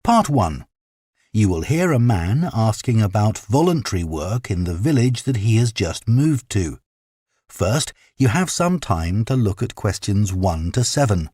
Part 1. You will hear a man asking about voluntary work in the village that he has just moved to. First, you have some time to look at questions 1 to 7.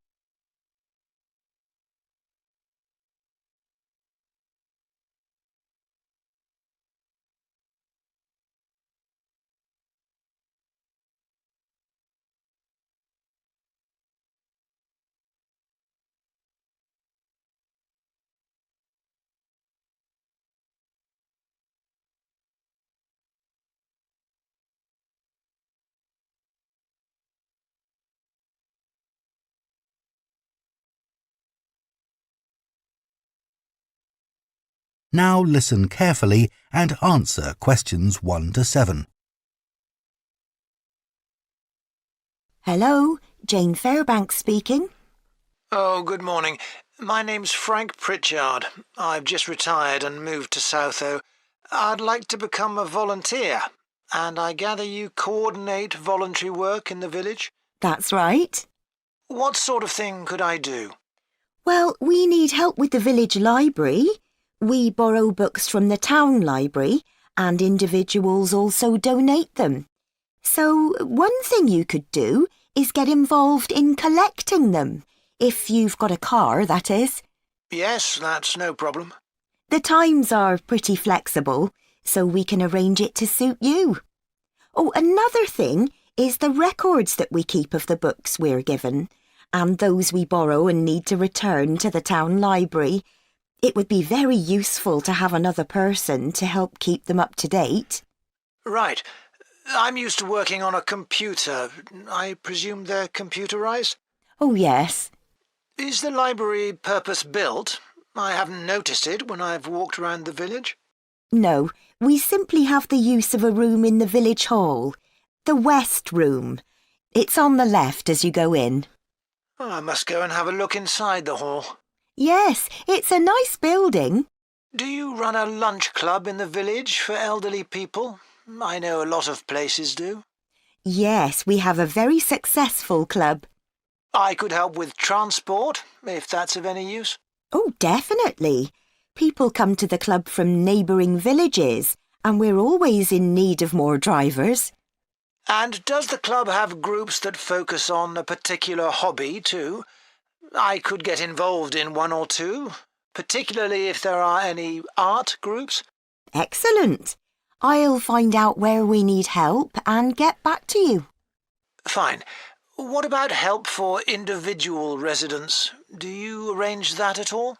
Now listen carefully and answer questions 1 to 7. Hello, Jane Fairbanks speaking. Oh, good morning. My name's Frank Pritchard. I've just retired and moved to Southo. I'd like to become a volunteer, and I gather you coordinate voluntary work in the village? That's right. What sort of thing could I do? Well, we need help with the village library. We borrow books from the town library, and individuals also donate them. So one thing you could do is get involved in collecting them, if you've got a car, that is. Yes, that's no problem. The times are pretty flexible, so we can arrange it to suit you. Oh, another thing is the records that we keep of the books we're given, and those we borrow and need to return to the town library. It would be very useful to have another person to help keep them up to date. Right. I'm used to working on a computer. I presume they're computerized? Oh, yes. Is the library purpose-built? I haven't noticed it when I've walked around the village. No, we simply have the use of a room in the village hall. The West Room. It's on the left as you go in. I must go and have a look inside the hall. Yes, it's a nice building. Do you run a lunch club in the village for elderly people? I know a lot of places do. Yes, we have a very successful club. I could help with transport, if that's of any use. Oh, definitely. People come to the club from neighbouring villages, and we're always in need of more drivers. And does the club have groups that focus on a particular hobby too? I could get involved in one or two, particularly if there are any art groups. Excellent. I'll find out where we need help and get back to you. Fine. What about help for individual residents? Do you arrange that at all?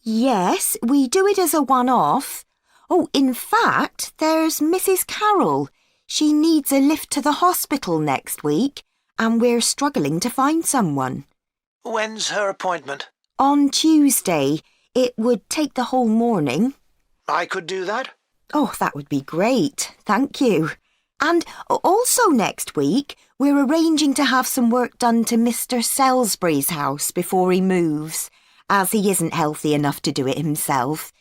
Yes, we do it as a one-off. Oh, in fact, there's Mrs. Carroll. She needs a lift to the hospital next week, and we're struggling to find someone. When's her appointment? On Tuesday. It would take the whole morning. I could do that? Oh, that would be great. Thank you. And also next week, we're arranging to have some work done to Mr. Salisbury's house before he moves, as he isn't healthy enough to do it himself.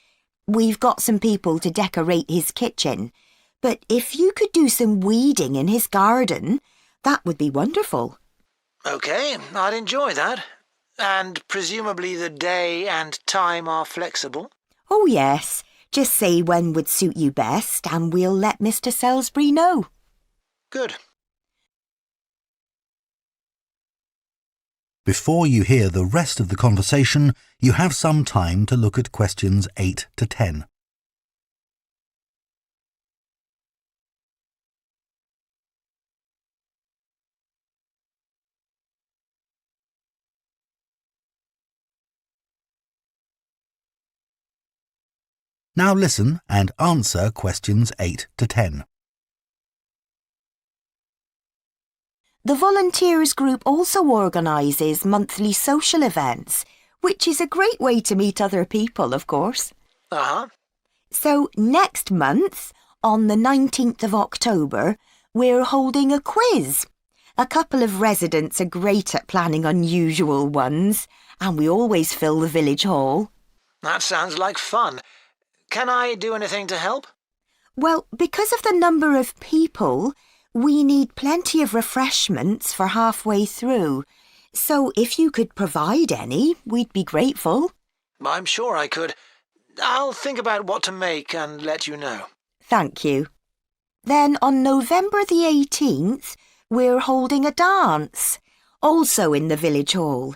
We've got some people to decorate his kitchen, but if you could do some weeding in his garden, that would be wonderful. OK, I'd enjoy that. And presumably the day and time are flexible? Oh, yes. Just say when would suit you best, and we'll let Mr. Salisbury know. Good. Before you hear the rest of the conversation, you have some time to look at questions 8 to 10. Now listen and answer questions 8 to 10. The volunteers group also organises monthly social events, which is a great way to meet other people, of course. Uh-huh. So next month, on the 19th of October, we're holding a quiz. A couple of residents are great at planning unusual ones, and we always fill the village hall. That sounds like fun. Can I do anything to help? Well, because of the number of people, we need plenty of refreshments for halfway through. So if you could provide any, we'd be grateful. I'm sure I could. I'll think about what to make and let you know. Thank you. Then on November the 18th, we're holding a dance, also in the village hall.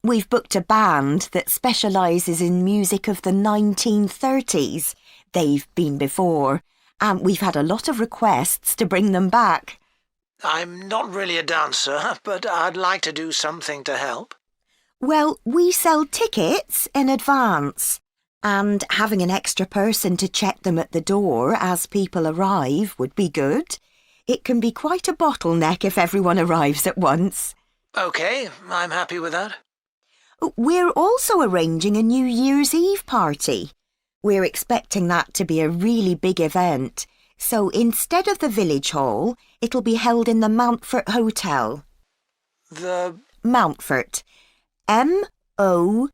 We've booked a band that specialises in music of the 1930s. They've been before, and we've had a lot of requests to bring them back. I'm not really a dancer, but I'd like to do something to help. Well, we sell tickets in advance, and having an extra person to check them at the door as people arrive would be good. It can be quite a bottleneck if everyone arrives at once. OK, I'm happy with that. We're also arranging a New Year's Eve party. We're expecting that to be a really big event, so instead of the village hall, it'll be held in the Mountfort Hotel. The... Mountfort. Mountfort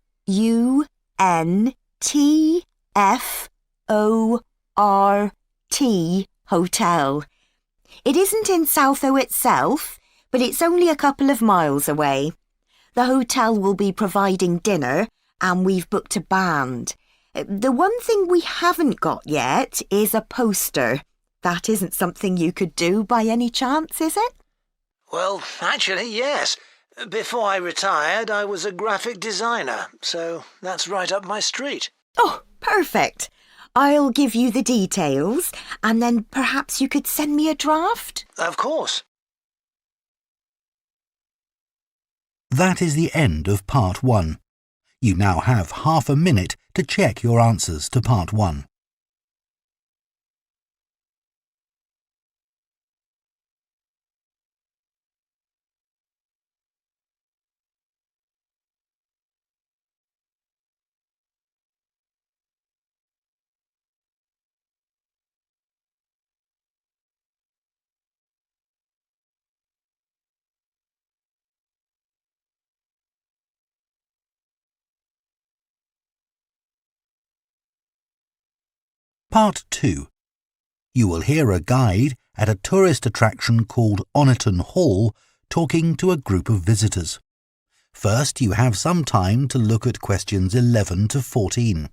Hotel. It isn't in Southo itself, but it's only a couple of miles away. The hotel will be providing dinner, and we've booked a band. The one thing we haven't got yet is a poster. That isn't something you could do by any chance, is it? Well, actually, yes. Before I retired, I was a graphic designer, so that's right up my street. Oh, perfect. I'll give you the details, and then perhaps you could send me a draft? Of course. That is the end of Part 1. You now have half a minute to check your answers to Part 1. Part 2. You will hear a guide at a tourist attraction called Oniton Hall talking to a group of visitors. First, you have some time to look at questions 11 to 14.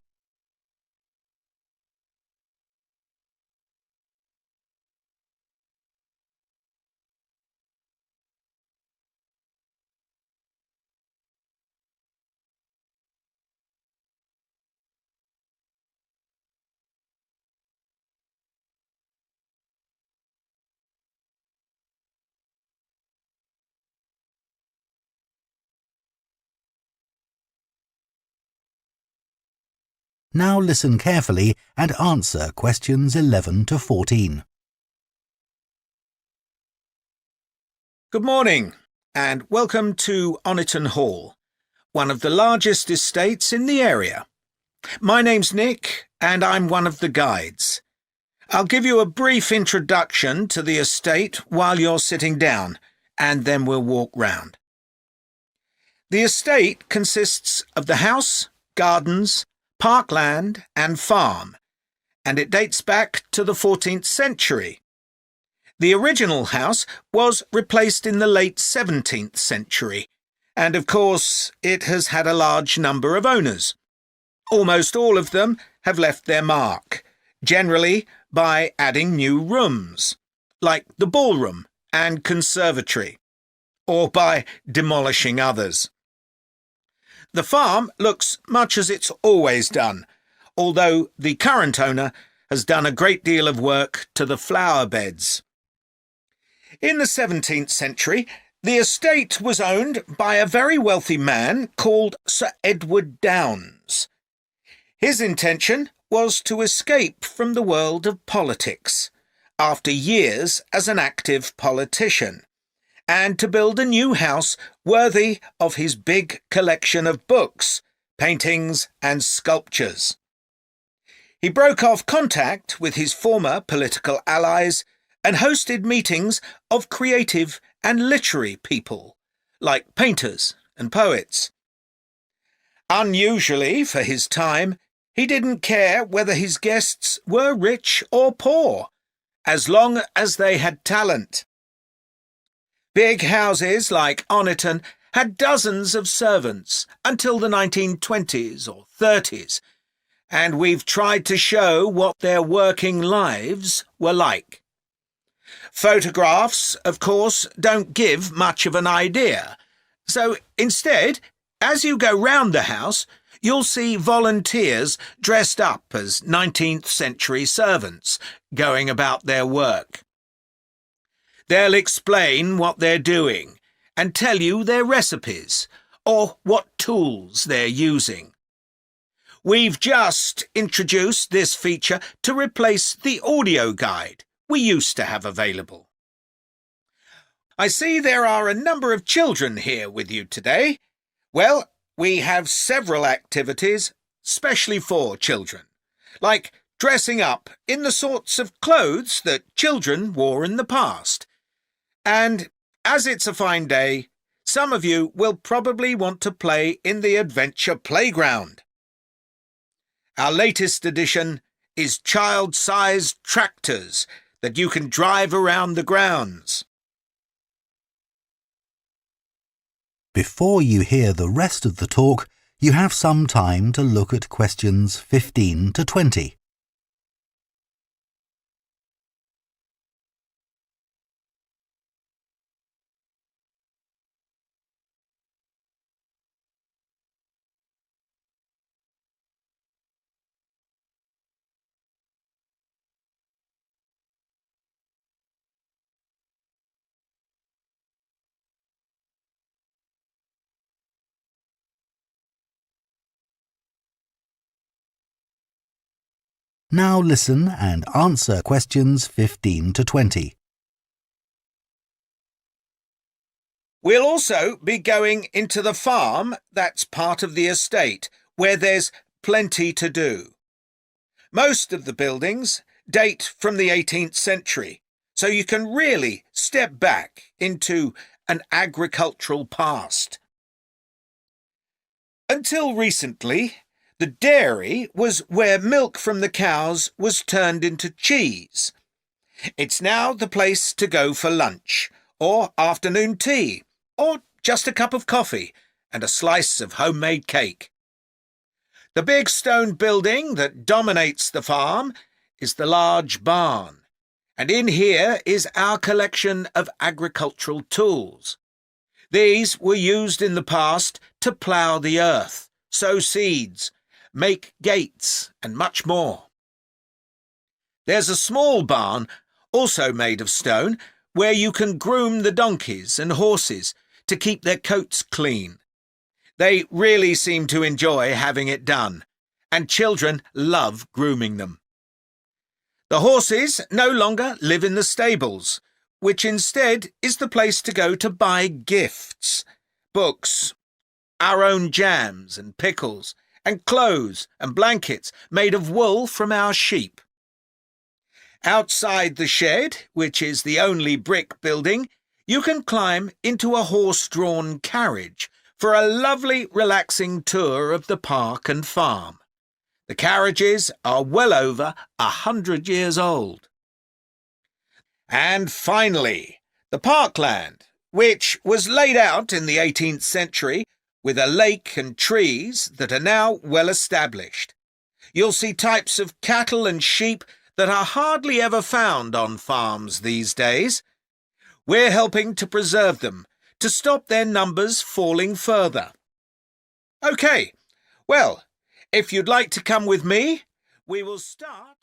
Now listen carefully and answer questions 11 to 14. Good morning and welcome to Oniton Hall, one of the largest estates in the area. My name's Nick and I'm one of the guides. I'll give you a brief introduction to the estate while you're sitting down, and then we'll walk round. The estate consists of the house, gardens, parkland and farm, and it dates back to the 14th century. The original house was replaced in the late 17th century, and of course it has had a large number of owners. Almost all of them have left their mark, generally by adding new rooms, like the ballroom and conservatory, or by demolishing others. The farm looks much as it's always done, although the current owner has done a great deal of work to the flower beds. In the 17th century, the estate was owned by a very wealthy man called Sir Edward Downes. His intention was to escape from the world of politics, after years as an active politician, and to build a new house worthy of his big collection of books, paintings and sculptures. He broke off contact with his former political allies and hosted meetings of creative and literary people, like painters and poets. Unusually for his time, he didn't care whether his guests were rich or poor, as long as they had talent. Big houses like Oniton had dozens of servants until the 1920s or 30s, and we've tried to show what their working lives were like. Photographs, of course, don't give much of an idea, so instead, as you go round the house, you'll see volunteers dressed up as 19th century servants going about their work. They'll explain what they're doing and tell you their recipes or what tools they're using. We've just introduced this feature to replace the audio guide we used to have available. I see there are a number of children here with you today. Well, we have several activities specially for children, like dressing up in the sorts of clothes that children wore in the past. And as it's a fine day, some of you will probably want to play in the adventure playground. Our latest addition is child-sized tractors that you can drive around the grounds. Before you hear the rest of the talk, you have some time to look at questions 15 to 20. Now listen and answer questions 15 to 20. We'll also be going into the farm that's part of the estate, where there's plenty to do. Most of the buildings date from the 18th century, so you can really step back into an agricultural past. Until recently, the dairy was where milk from the cows was turned into cheese. It's now the place to go for lunch, or afternoon tea, or just a cup of coffee and a slice of homemade cake. The big stone building that dominates the farm is the large barn, and in here is our collection of agricultural tools. These were used in the past to plough the earth, sow seeds, make gates, and much more. There's a small barn, also made of stone, where you can groom the donkeys and horses to keep their coats clean. They really seem to enjoy having it done, and children love grooming them. The horses no longer live in the stables, which instead is the place to go to buy gifts, books, our own jams and pickles, and clothes and blankets made of wool from our sheep. Outside the shed, which is the only brick building, you can climb into a horse-drawn carriage for a lovely, relaxing tour of the park and farm. The carriages are well over 100 years old. And finally, the parkland, which was laid out in the 18th century with a lake and trees that are now well established. You'll see types of cattle and sheep that are hardly ever found on farms these days. We're helping to preserve them, to stop their numbers falling further. OK, well, if you'd like to come with me, we will start.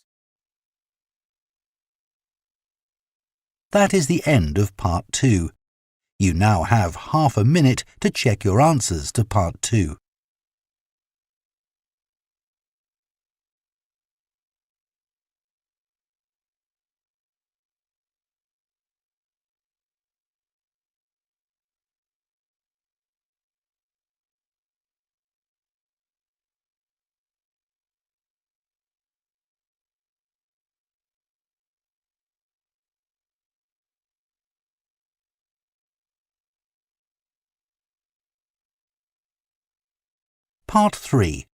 That is the end of Part 2. You now have half a minute to check your answers to Part 2. Part 3.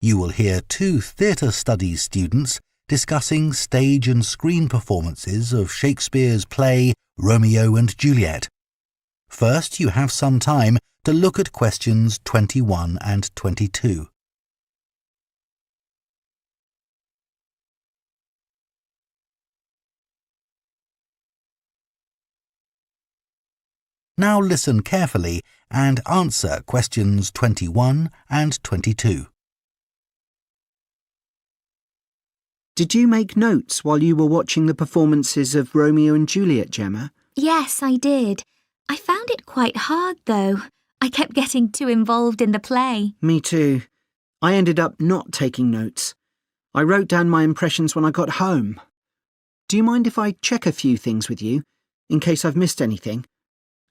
You will hear two theatre studies students discussing stage and screen performances of Shakespeare's play Romeo and Juliet. First, you have some time to look at questions 21 and 22. Now listen carefully and answer questions 21 and 22. Did you make notes while you were watching the performances of Romeo and Juliet, Gemma? Yes, I did. I found it quite hard, though. I kept getting too involved in the play. Me too. I ended up not taking notes. I wrote down my impressions when I got home. Do you mind if I check a few things with you, in case I've missed anything?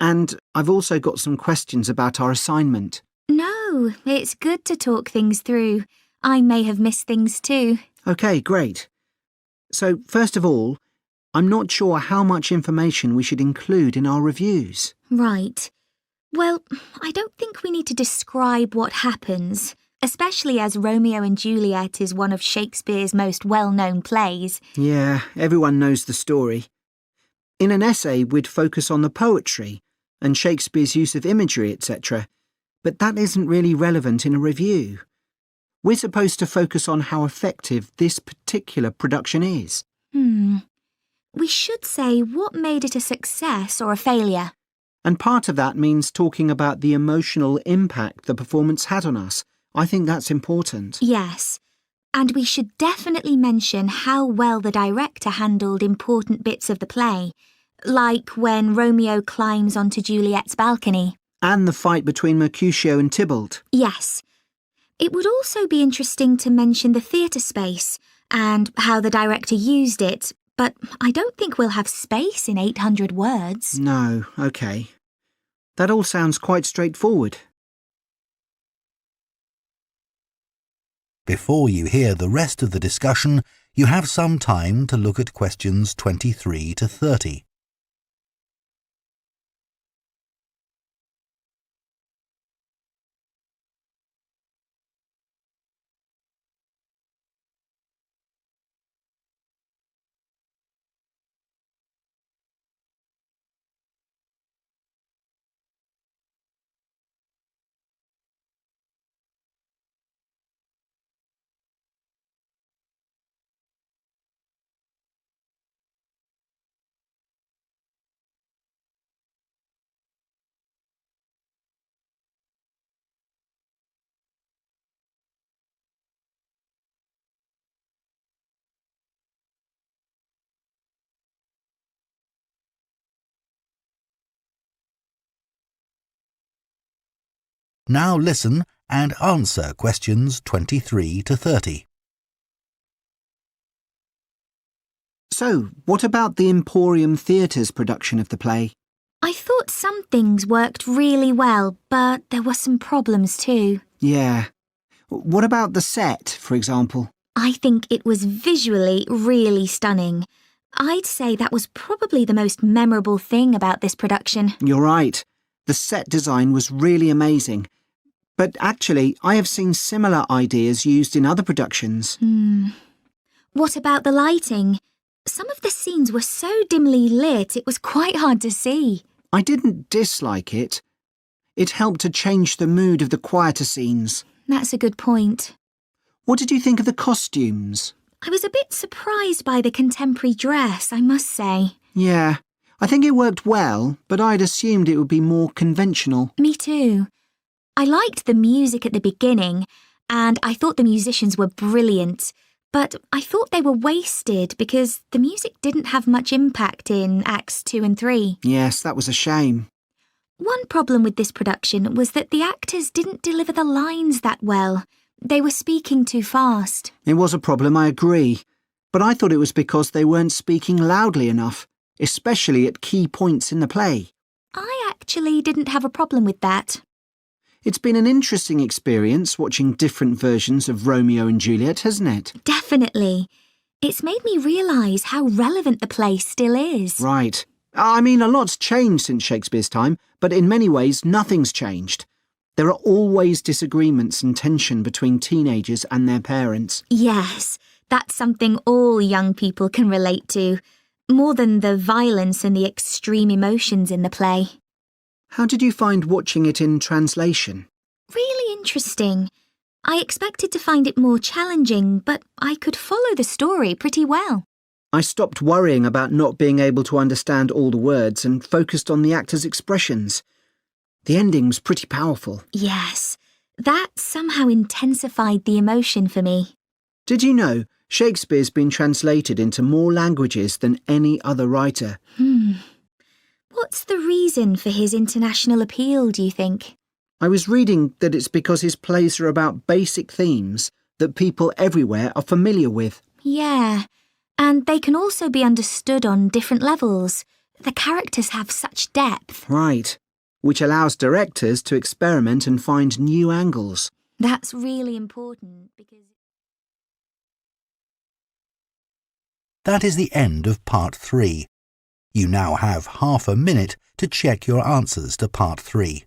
And I've also got some questions about our assignment. No, it's good to talk things through. I may have missed things too. OK, great. So, first of all, I'm not sure how much information we should include in our reviews. Right. Well, I don't think we need to describe what happens, especially as Romeo and Juliet is one of Shakespeare's most well-known plays. Yeah, everyone knows the story. In an essay, we'd focus on the poetry and Shakespeare's use of imagery, etc. But that isn't really relevant in a review. We're supposed to focus on how effective this particular production is. We should say what made it a success or a failure. And part of that means talking about the emotional impact the performance had on us. I think that's important. Yes. And we should definitely mention how well the director handled important bits of the play, like when Romeo climbs onto Juliet's balcony. And the fight between Mercutio and Tybalt. Yes. It would also be interesting to mention the theatre space and how the director used it, but I don't think we'll have space in 800 words. No, OK. That all sounds quite straightforward. Before you hear the rest of the discussion, you have some time to look at questions 23 to 30. Now listen and answer questions 23 to 30. So, what about the Emporium Theatre's production of the play? I thought some things worked really well, but there were some problems too. Yeah. What about the set, for example? I think it was visually really stunning. I'd say that was probably the most memorable thing about this production. You're right. The set design was really amazing. But actually, I have seen similar ideas used in other productions. What about the lighting? Some of the scenes were so dimly lit, it was quite hard to see. I didn't dislike it. It helped to change the mood of the quieter scenes. That's a good point. What did you think of the costumes? I was a bit surprised by the contemporary dress, I must say. Yeah, I think it worked well, but I'd assumed it would be more conventional. Me too. I liked the music at the beginning, and I thought the musicians were brilliant, but I thought they were wasted because the music didn't have much impact in Acts 2 and 3. Yes, that was a shame. One problem with this production was that the actors didn't deliver the lines that well. They were speaking too fast. It was a problem, I agree. But I thought it was because they weren't speaking loudly enough, especially at key points in the play. I actually didn't have a problem with that. It's been an interesting experience watching different versions of Romeo and Juliet, hasn't it? Definitely. It's made me realise how relevant the play still is. Right. I mean, a lot's changed since Shakespeare's time, but in many ways, nothing's changed. There are always disagreements and tension between teenagers and their parents. Yes, that's something all young people can relate to, more than the violence and the extreme emotions in the play. How did you find watching it in translation? Really interesting. I expected to find it more challenging, but I could follow the story pretty well. I stopped worrying about not being able to understand all the words and focused on the actors' expressions. The ending's pretty powerful. Yes, that somehow intensified the emotion for me. Did you know Shakespeare's been translated into more languages than any other writer? What's the reason for his international appeal, do you think? I was reading that it's because his plays are about basic themes that people everywhere are familiar with. Yeah, and they can also be understood on different levels. The characters have such depth. Right, which allows directors to experiment and find new angles. That's really important because... That is the end of Part 3. You now have half a minute to check your answers to Part 3.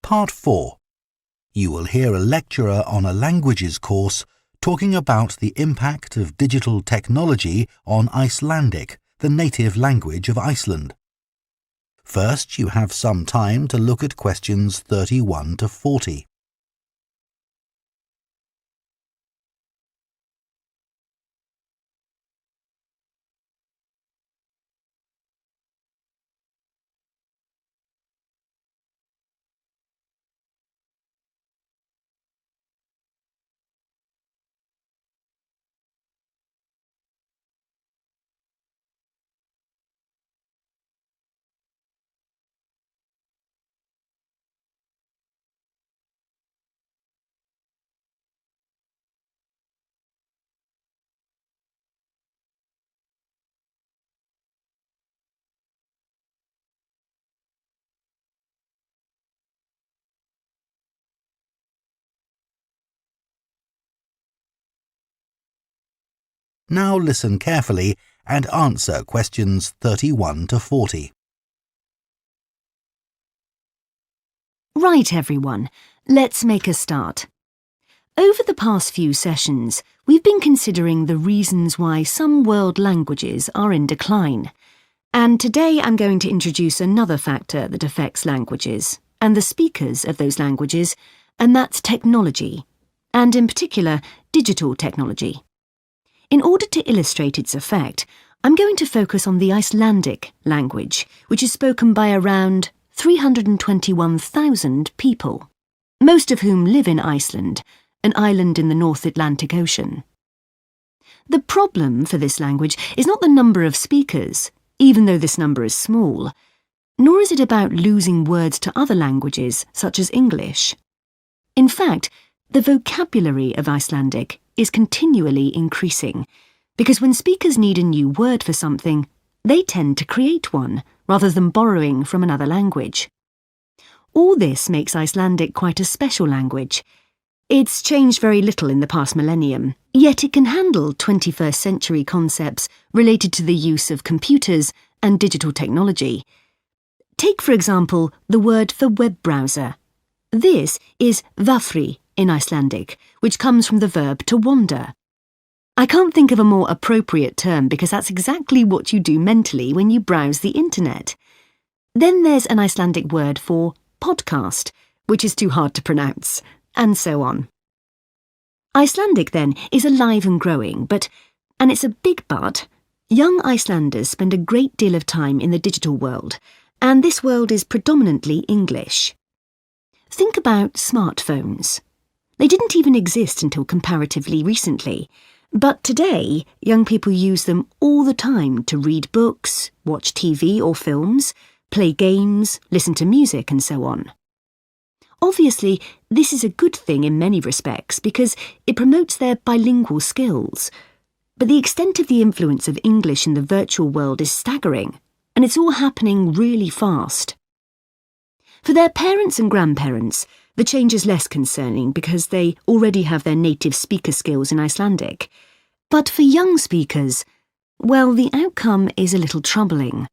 Part 4. You will hear a lecturer on a languages course talking about the impact of digital technology on Icelandic, the native language of Iceland. First, you have some time to look at questions 31 to 40. Now listen carefully and answer questions 31 to 40. Right, everyone, let's make a start. Over the past few sessions, we've been considering the reasons why some world languages are in decline. And today I'm going to introduce another factor that affects languages and the speakers of those languages, and that's technology, and in particular, digital technology. In order to illustrate its effect, I'm going to focus on the Icelandic language, which is spoken by around 321,000 people, most of whom live in Iceland, an island in the North Atlantic Ocean. The problem for this language is not the number of speakers, even though this number is small, nor is it about losing words to other languages, such as English. In fact, the vocabulary of Icelandic is continually increasing, because when speakers need a new word for something, they tend to create one, rather than borrowing from another language. All this makes Icelandic quite a special language. It's changed very little in the past millennium, yet it can handle 21st century concepts related to the use of computers and digital technology. Take, for example, the word for web browser. This is vafri in Icelandic, which comes from the verb to wander. I can't think of a more appropriate term because that's exactly what you do mentally when you browse the internet. Then there's an Icelandic word for podcast, which is too hard to pronounce, and so on. Icelandic, then, is alive and growing, but, and it's a big but, young Icelanders spend a great deal of time in the digital world, and this world is predominantly English. Think about smartphones. They didn't even exist until comparatively recently, but today young people use them all the time to read books, watch TV or films, play games, listen to music and so on. Obviously, this is a good thing in many respects because it promotes their bilingual skills. But the extent of the influence of English in the virtual world is staggering, and it's all happening really fast. For their parents and grandparents, the change is less concerning because they already have their native speaker skills in Icelandic. But for young speakers, well, the outcome is a little troubling.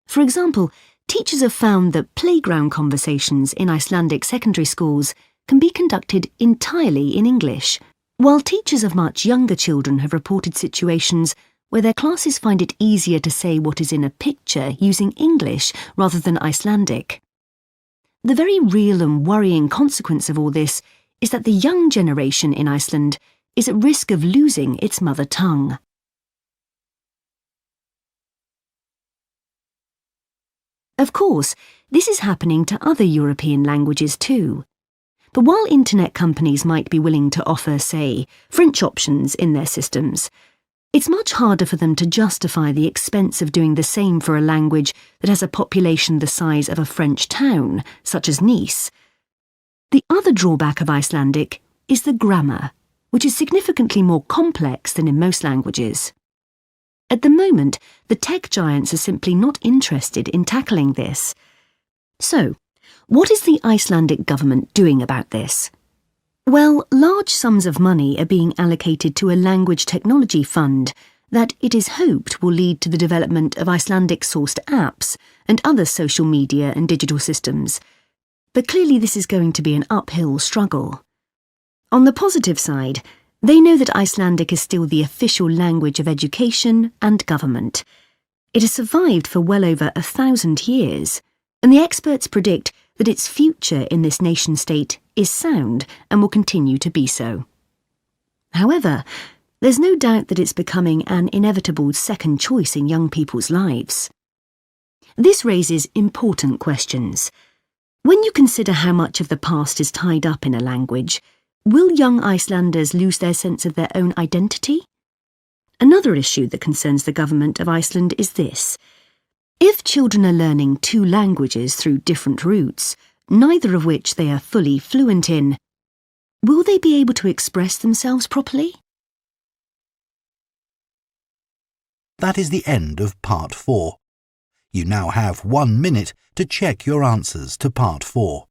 For example, teachers have found that playground conversations in Icelandic secondary schools can be conducted entirely in English, while teachers of much younger children have reported situations where their classes find it easier to say what is in a picture using English rather than Icelandic. The very real and worrying consequence of all this is that the young generation in Iceland is at risk of losing its mother tongue. Of course, this is happening to other European languages too. But while internet companies might be willing to offer, say, French options in their systems, it's much harder for them to justify the expense of doing the same for a language that has a population the size of a French town, such as Nice. The other drawback of Icelandic is the grammar, which is significantly more complex than in most languages. At the moment, the tech giants are simply not interested in tackling this. So, what is the Icelandic government doing about this? Well, large sums of money are being allocated to a language technology fund that it is hoped will lead to the development of Icelandic-sourced apps and other social media and digital systems. But clearly this is going to be an uphill struggle. On the positive side, they know that Icelandic is still the official language of education and government. It has survived for well over 1,000 years, and the experts predict that its future in this nation-state is sound and will continue to be so. However, there's no doubt that it's becoming an inevitable second choice in young people's lives. This raises important questions. When you consider how much of the past is tied up in a language, will young Icelanders lose their sense of their own identity? Another issue that concerns the government of Iceland is this. If children are learning two languages through different routes, neither of which they are fully fluent in, will they be able to express themselves properly? That is the end of Part 4. You now have 1 minute to check your answers to Part 4.